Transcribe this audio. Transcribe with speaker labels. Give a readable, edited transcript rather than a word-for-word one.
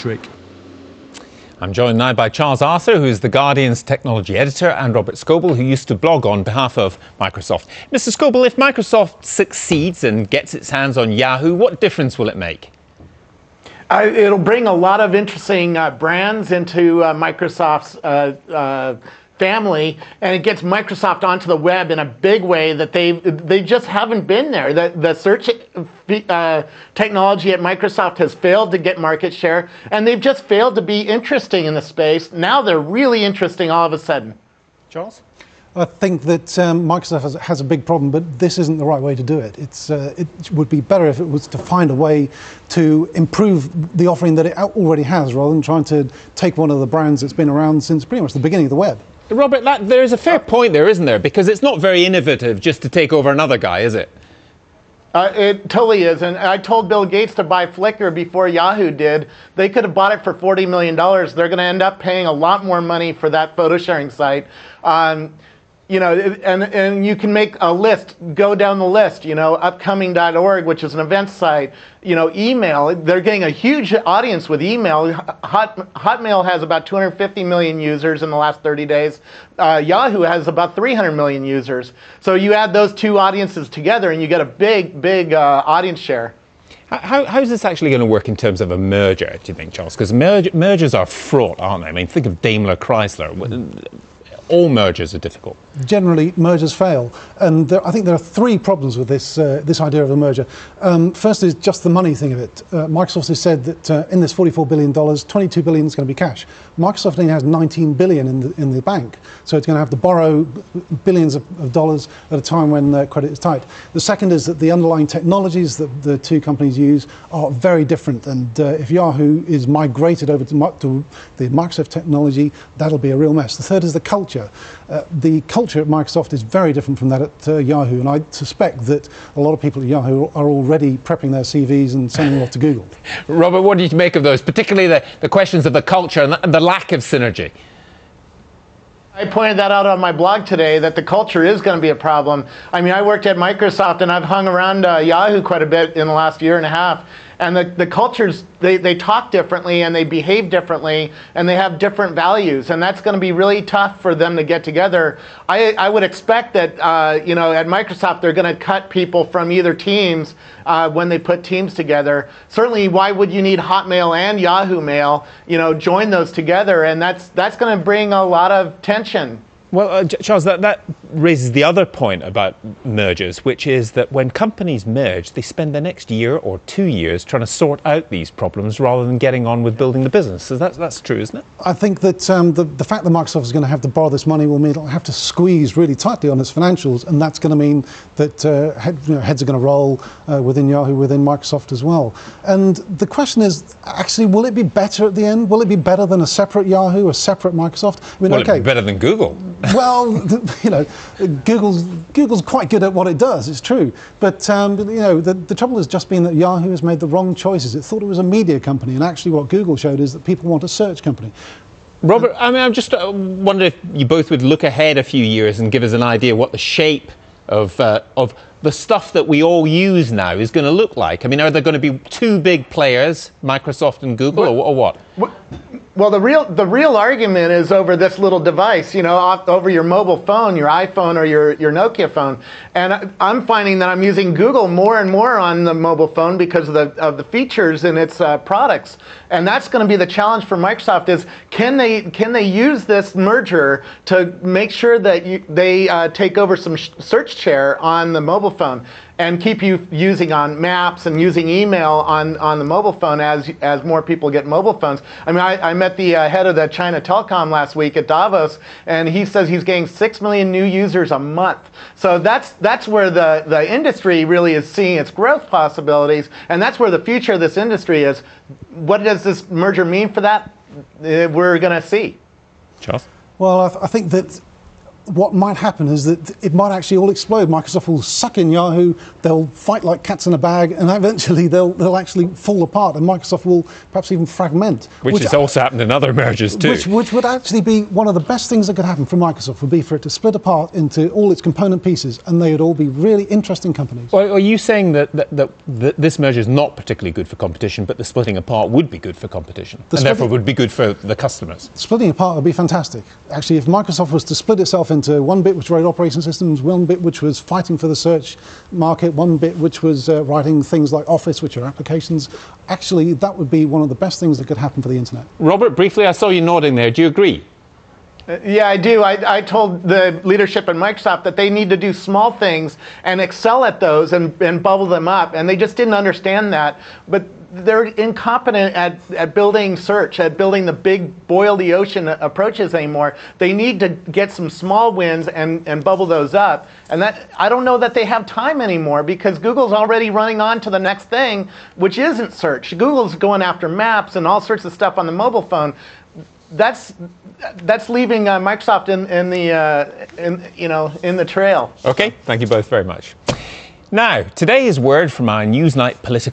Speaker 1: trick.
Speaker 2: I'm joined now by Charles Arthur, who is The Guardian's technology editor, and Robert Scoble, who used to blog on behalf of Microsoft. Mr. Scoble, if Microsoft succeeds and gets its hands on Yahoo, what difference will it make?
Speaker 3: It'll bring a lot of interesting brands into Microsoft's family, and it gets Microsoft onto the web in a big way that they just haven't been there. The search technology at Microsoft has failed to get market share, and they've just failed to be interesting in the space. Now they're really interesting all of a sudden.
Speaker 2: Charles?
Speaker 1: I think that Microsoft has a big problem, but this isn't the right way to do it. It would be better if it was to find a way to improve the offering that it already has, rather than trying to take one of the brands that's been around since pretty much the beginning of the web.
Speaker 2: Robert, there's a fair point there, isn't there? Because it's not very innovative just to take over another guy, is it?
Speaker 3: It totally is, and I told Bill Gates to buy Flickr before Yahoo did. They could have bought it for $40 million. They're going to end up paying a lot more money for that photo sharing site. You know, and you can make a list, go down the list, you know, upcoming.org, which is an events site, you know, email. They're getting a huge audience with email. Hotmail has about 250 million users in the last 30 days. Yahoo has about 300 million users. So you add those two audiences together and you get a big audience share.
Speaker 2: How is this actually going to work in terms of a merger, do you think, Charles? Because mergers are fraught, aren't they? I mean, think of Daimler Chrysler. All mergers are difficult.
Speaker 1: Generally, mergers fail, and I think there are three problems with this idea of a merger. First is just the money thing of it. Microsoft has said that in this $44 billion, $22 billion is going to be cash. Microsoft only has $19 billion in the bank, so it's going to have to borrow billions of dollars at a time when credit is tight. The second is that the underlying technologies that the two companies use are very different, and if Yahoo is migrated over to the Microsoft technology, that'll be a real mess. The third is the culture. The culture at Microsoft is very different from that at Yahoo, and I suspect that a lot of people at Yahoo are already prepping their CVs and sending them off to Google.
Speaker 2: Robert, what do you make of those, particularly the questions of the culture and the lack of synergy?
Speaker 3: I pointed that out on my blog today, that the culture is going to be a problem. I mean, I worked at Microsoft and I've hung around Yahoo quite a bit in the last year and a half. And the cultures, they talk differently and they behave differently and they have different values. And that's going to be really tough for them to get together. I would expect that, you know, at Microsoft, they're going to cut people from either teams when they put teams together. Certainly, why would you need Hotmail and Yahoo Mail? You know, join those together, and that's going to bring a lot of tension.
Speaker 2: Well, Charles, that raises the other point about mergers, which is that when companies merge, they spend the next year or 2 years trying to sort out these problems rather than getting on with building the business. So that's true, isn't it? I
Speaker 1: think that the fact that Microsoft is going to have to borrow this money will mean it'll have to squeeze really tightly on its financials, and that's going to mean that heads are going to roll within Yahoo, within Microsoft as well. And the question is, actually, will it be better at the end? Will it be better than a separate Yahoo, a separate Microsoft? I mean,
Speaker 2: will it be better than Google?
Speaker 1: Well, you know, Google's quite good at what it does, it's true. But, you know, the trouble has just been that Yahoo has made the wrong choices. It thought it was a media company, and actually what Google showed is that people want a search company.
Speaker 2: Robert, I mean, I'm just wondering if you both would look ahead a few years and give us an idea what the shape of the stuff that we all use now is going to look like. I mean, are there going to be two big players, Microsoft and Google, or what?
Speaker 3: Well, the real argument is over this little device, you know, over your mobile phone, your iPhone or your Nokia phone. And I'm finding that I'm using Google more and more on the mobile phone because of the features in its products. And that's going to be the challenge for Microsoft: is can they use this merger to make sure that they take over some search share on the mobile phone and keep you using on maps and using email on the mobile phone as more people get mobile phones. I mean, I met the head of the China Telecom last week at Davos, and he says he's getting 6 million new users a month. So that's where the industry really is seeing its growth possibilities, and that's where the future of this industry is. What does this merger mean for that? We're going to see.
Speaker 2: Charles?
Speaker 1: Well, I think that what might happen is that it might actually all explode. Microsoft will suck in Yahoo, they'll fight like cats in a bag, and eventually they'll actually fall apart, and Microsoft will perhaps even fragment.
Speaker 2: Which has also happened in other mergers too.
Speaker 1: Which would actually be one of the best things that could happen for Microsoft, would be for it to split apart into all its component pieces, and they would all be really interesting companies.
Speaker 2: Well, are you saying that this merger is not particularly good for competition, but the splitting apart would be good for competition, and therefore would be good for the customers?
Speaker 1: Splitting apart would be fantastic. Actually, if Microsoft was to split itself into one bit which wrote operating systems, one bit which was fighting for the search market, one bit which was writing things like Office, which are applications, actually that would be one of the best things that could happen for the internet.
Speaker 2: Robert, briefly, I saw you nodding there. Do you agree?
Speaker 3: Yeah, I do. I told the leadership at Microsoft that they need to do small things and excel at those and bubble them up, and they just didn't understand that. But they're incompetent at building search, at building the big boil the ocean approaches anymore. They need to get some small wins and bubble those up. And that, I don't know that they have time anymore, because Google's already running on to the next thing, which isn't search. Google's going after maps and all sorts of stuff on the mobile phone. That's leaving Microsoft in the trail.
Speaker 2: Okay, thank you both very much. Now, today's word from our Newsnight political